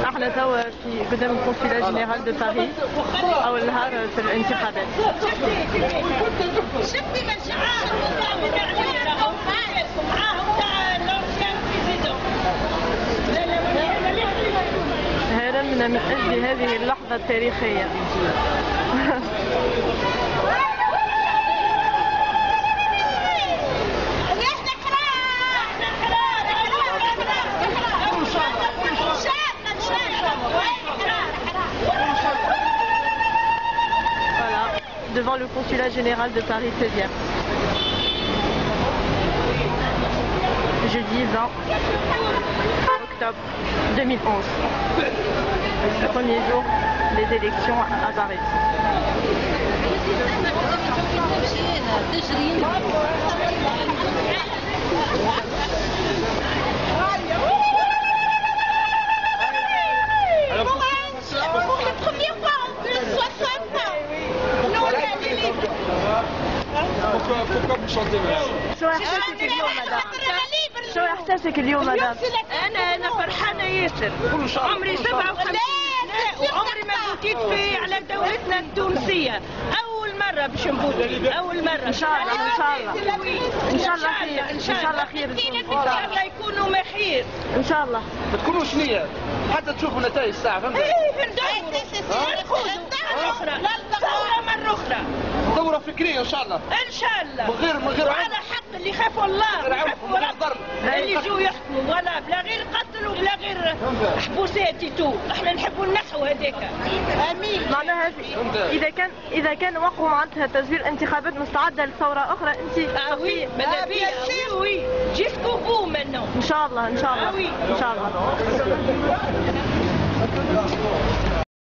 احنا توا في قدام القنصلية جنرال دو باريس اول نهار في الانتخابات. شفتي مشاعر هذا من أجل هذه اللحظة التاريخية. Devant le consulat général de Paris 16e. Jeudi 20 octobre 2011. Le premier jour des élections à Paris. Pourquoi vous chantez madame? شو احساسك اليوم مدام؟ انا فرحانه ياسر. عمري 57 وعمري ما فوتيت في على دولتنا التونسيه. اول مره باش نفوت، اول مره. ان شاء الله ان شاء الله ان شاء الله خير ان شاء الله خير ان شاء الله يكونوا محير ان شاء الله. ما تكونوش نية حتى تشوفوا نتائج الساعة فهمت؟ ثورة مرة أخرى. ثورة فكرية إن شاء الله. إن شاء الله. من غير على حق اللي خافوا الله. من غير ضرب. اللي يجوا يحكموا ولا بلا غير قتل وبلا غير حبوسات تو. احنا نحبوا النحو هذاك. امين. معناها اذا كان وقعوا معناتها تسجيل انتخابات مستعده لثوره اخرى انت وي ماذا بيا وي جيسكو بو منه. ان شاء الله ان شاء الله ان شاء الله.